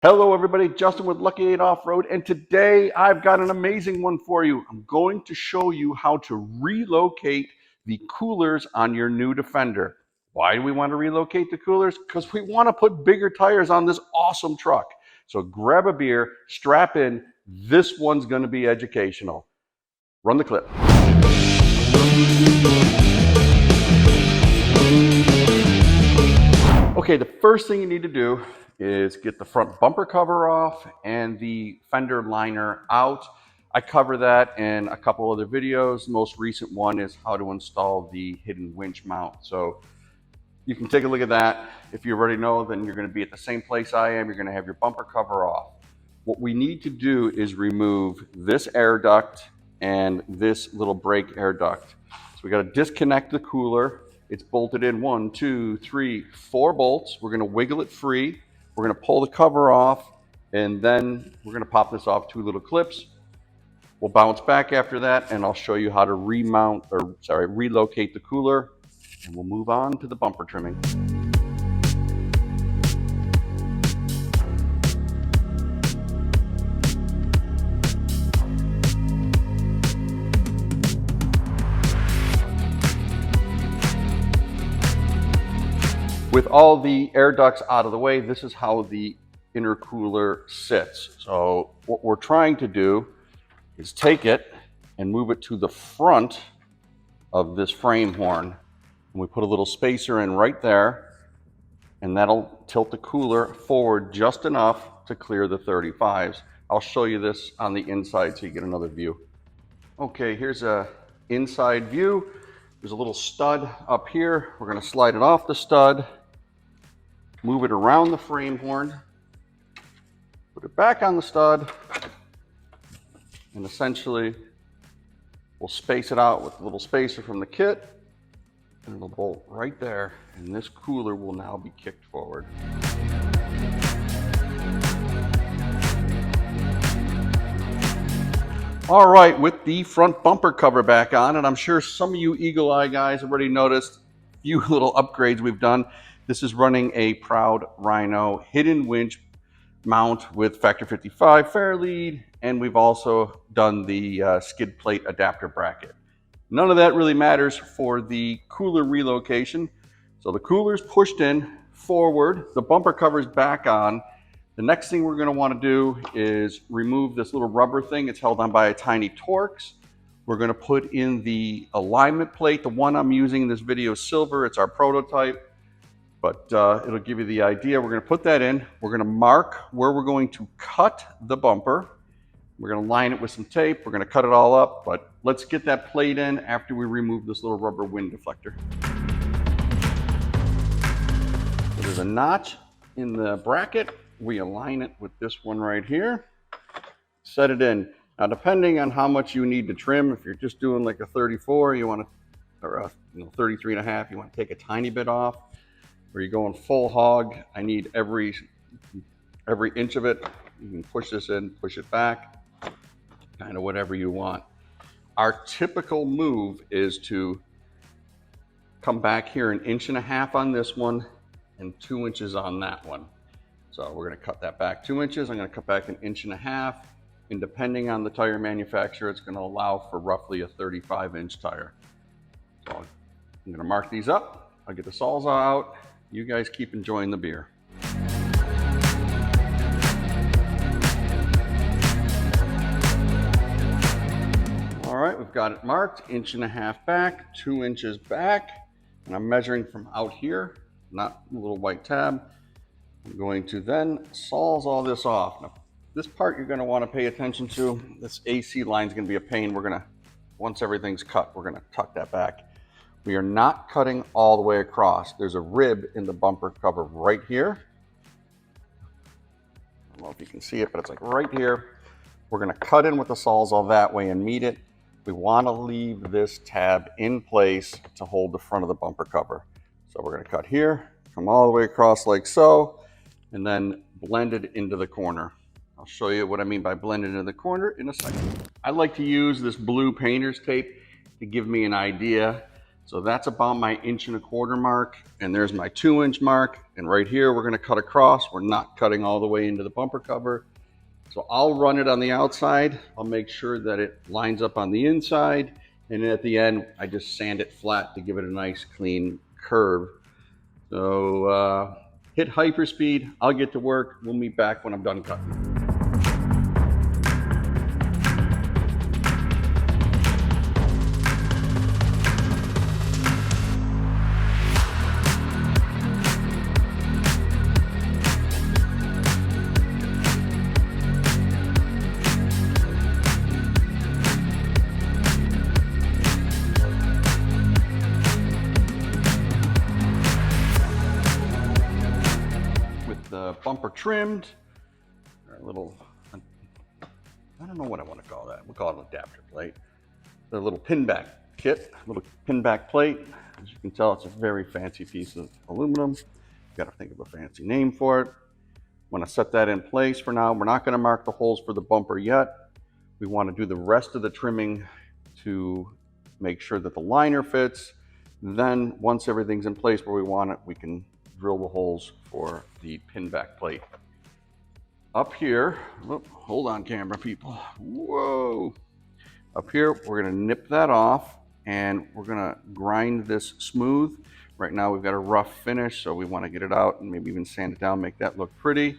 Hello everybody, Justin with Lucky8's Off-Road, and today I've got an amazing one for you. I'm going to show you how to relocate the coolers on your new Defender. Why do we want to relocate the coolers? Because we want to put bigger tires on this awesome truck. So grab a beer, strap in, this one's going to be educational. Run the clip. Okay, the first thing you need to do is get the front bumper cover off and the fender liner out. I cover that in a couple other videos. The most recent one is how to install the hidden winch mount. So you can take a look at that. If you already know, then you're going to be at the same place I am. You're going to have your bumper cover off. What we need to do is remove this air duct and this little brake air duct. So we got to disconnect the cooler. It's bolted in 1, 2, 3, 4 bolts. We're going to wiggle it free. We're going to pull the cover off, and then we're going to pop this off 2 little clips. We'll bounce back after that, and I'll show you how to relocate the cooler, and we'll move on to the bumper trimming. With all the air ducts out of the way, this is how the intercooler sits. So what we're trying to do is take it and move it to the front of this frame horn. And we put a little spacer in right there, and that'll tilt the cooler forward just enough to clear the 35s. I'll show you this on the inside so you get another view. Okay, here's a inside view. There's a little stud up here. We're going to slide it off the stud, move it around the frame horn, put it back on the stud, and essentially we'll space it out with a little spacer from the kit, and it'll bolt right there, and this cooler will now be kicked forward. All right, with the front bumper cover back on, and I'm sure some of you eagle eye guys already noticed a few little upgrades we've done. This is running a Proud Rhino hidden winch mount with Factor 55 fair lead, and we've also done the skid plate adapter bracket. None of that really matters for the cooler relocation. So the cooler's pushed in forward, the bumper cover's back on. The next thing we're going to want to do is remove this little rubber thing. It's held on by a tiny Torx. We're going to put in the alignment plate. The one I'm using in this video is silver. It's our prototype, but it'll give you the idea. We're going to put that in. We're going to mark where we're going to cut the bumper. We're going to line it with some tape. We're going to cut it all up, but let's get that plate in after we remove this little rubber wind deflector. So there's a notch in the bracket. We align it with this one right here, set it in. Now, depending on how much you need to trim, if you're just doing like a 34, you want to, or a 33 and a half, you want to take a tiny bit off, or you're going full hog, I need every inch of it. You can push this in, push it back, kind of whatever you want. Our typical move is to come back here 1.5 inches on this one and 2 inches on that one. So we're going to cut that back 2 inches. I'm going to cut back 1.5 inches, and depending on the tire manufacturer, it's going to allow for roughly a 35-inch tire. So I'm going to mark these up. I'll get the Sawzall out. You guys keep enjoying the beer. All right, we've got it marked, 1.5 inches back, 2 inches back, and I'm measuring from out here, not a little white tab. I'm going to then Sawzall this off. Now, this part you're going to want to pay attention to. This AC line is going to be a pain. We're going to, once everything's cut, we're going to tuck that back. We are not cutting all the way across. There's a rib in the bumper cover right here. I don't know if you can see it, but it's like right here. We're going to cut in with the Sawzall that way and meet it. We want to leave this tab in place to hold the front of the bumper cover. So we're going to cut here, come all the way across like so, and then blend it into the corner. I'll show you what I mean by blended into the corner in a second. I like to use this blue painter's tape to give me an idea. So that's about my 1.25 inch mark, and there's my 2-inch mark. And right here, we're gonna cut across. We're not cutting all the way into the bumper cover. So I'll run it on the outside. I'll make sure that it lines up on the inside. And then at the end, I just sand it flat to give it a nice clean curve. So hit hyperspeed, I'll get to work. We'll meet back when I'm done cutting. The bumper trimmed, a little, I don't know what I want to call that. We'll call it an adapter plate. The little pin back kit, little pin back plate. As you can tell, it's a very fancy piece of aluminum. Got to think of a fancy name for it. Want to set that in place for now. We're not going to mark the holes for the bumper yet. We want to do the rest of the trimming to make sure that the liner fits. Then once everything's in place where we want it, we can drill the holes for the pin back plate. Up here, hold on camera people, whoa. Up here, we're gonna nip that off and we're gonna grind this smooth. Right now we've got a rough finish, so we wanna get it out and maybe even sand it down, make that look pretty.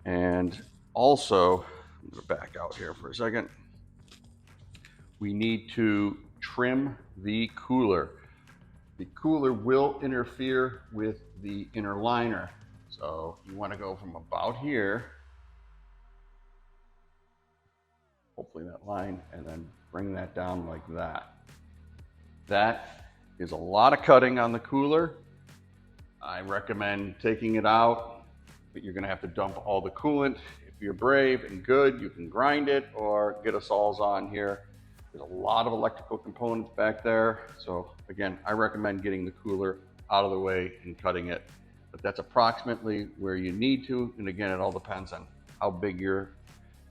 And also, I'm gonna back out here for a second. We need to trim the cooler. The cooler will interfere with the inner liner. So you want to go from about here, hopefully that line, and then bring that down like that. That is a lot of cutting on the cooler. I recommend taking it out, but you're going to have to dump all the coolant. If you're brave and good, you can grind it or get a Sawzall here. There's a lot of electrical components back there. So again, I recommend getting the cooler out of the way and cutting it. But that's approximately where you need to. And again, it all depends on how big your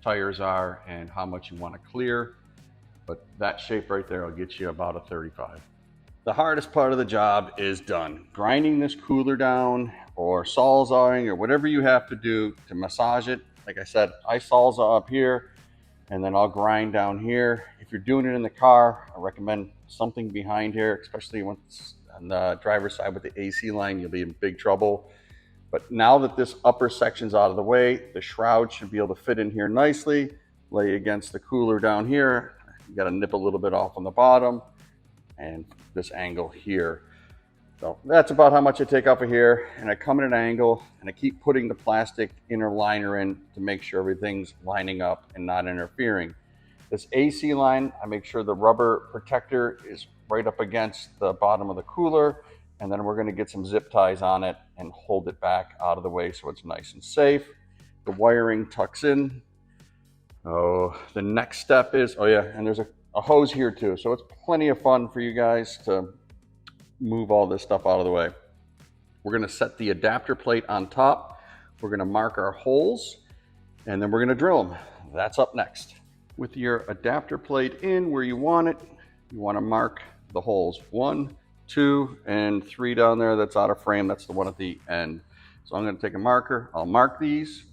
tires are and how much you want to clear. But that shape right there will get you about a 35. The hardest part of the job is done. Grinding this cooler down or Sawzalling or whatever you have to do to massage it. Like I said, I Sawzall up here and then I'll grind down here. If you're doing it in the car, I recommend something behind here, especially once on the driver's side with the AC line, you'll be in big trouble. But now that this upper section's out of the way, the shroud should be able to fit in here nicely, lay against the cooler down here. You got to nip a little bit off on the bottom and this angle here. So that's about how much I take off of here, and I come at an angle and I keep putting the plastic inner liner in to make sure everything's lining up and not interfering. This AC line, I make sure the rubber protector is right up against the bottom of the cooler, and then we're going to get some zip ties on it and hold it back out of the way so it's nice and safe. The wiring tucks in. Oh, the next step is, oh yeah, and there's a hose here too, so it's plenty of fun for you guys to move all this stuff out of the way. We're going to set the adapter plate on top. We're going to mark our holes and then we're going to drill them. That's up next. With your adapter plate in where you want it, you want to mark the holes 1, 2, and 3 down there. That's out of frame. That's the one at the end. So I'm going to take a marker. I'll mark these.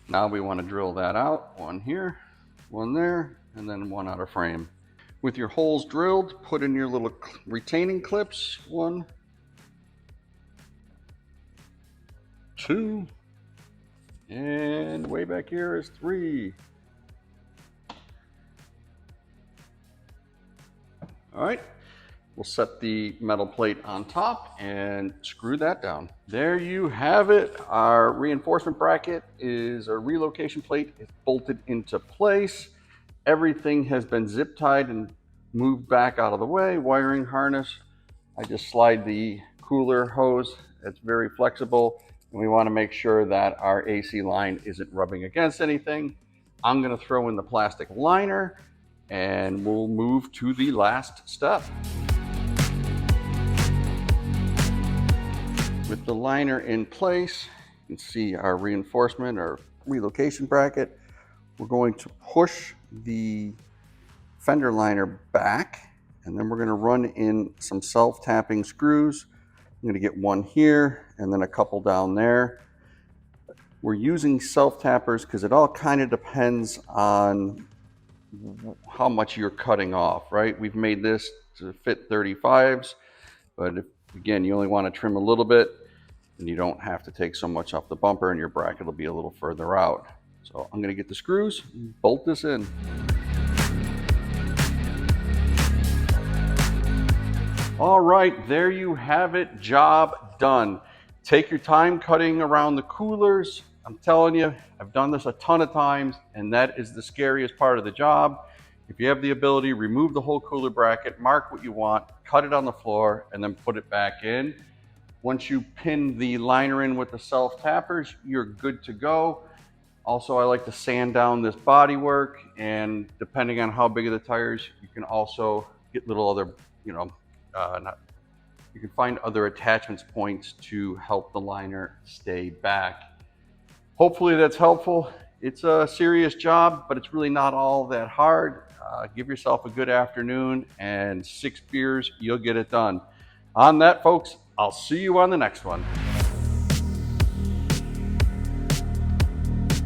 Now we want to drill that out, 1 here, 1 there, and then 1 out of frame. With your holes drilled, put in your little retaining clips, 1, 2, and way back here is 3. All right, we'll set the metal plate on top and screw that down. There you have it. Our reinforcement bracket is a relocation plate. It's bolted into place. Everything has been zip tied and moved back out of the way. Wiring harness. I just slide the cooler hose. It's very flexible. And we want to make sure that our AC line isn't rubbing against anything. I'm going to throw in the plastic liner and we'll move to the last step. With the liner in place, you can see our reinforcement, our relocation bracket. We're going to push the fender liner back, and then we're going to run in some self-tapping screws. I'm going to get one here and then a couple down there. We're using self-tappers because it all kind of depends on how much you're cutting off, right? We've made this to fit 35s, but if, again, you only want to trim a little bit, and you don't have to take so much off the bumper, and your bracket will be a little further out. So I'm going to get the screws, bolt this in. All right, there you have it, job done. Take your time cutting around the coolers. I'm telling you, I've done this a ton of times, and that is the scariest part of the job. If you have the ability, remove the whole cooler bracket, mark what you want, cut it on the floor, and then put it back in. Once you pin the liner in with the self-tappers, you're good to go. Also, I like to sand down this bodywork, and depending on how big of the tires, you can also get little other, you can find other attachments points to help the liner stay back. Hopefully that's helpful. It's a serious job, but it's really not all that hard. Give yourself a good afternoon, and 6 beers, you'll get it done. On that, folks, I'll see you on the next one.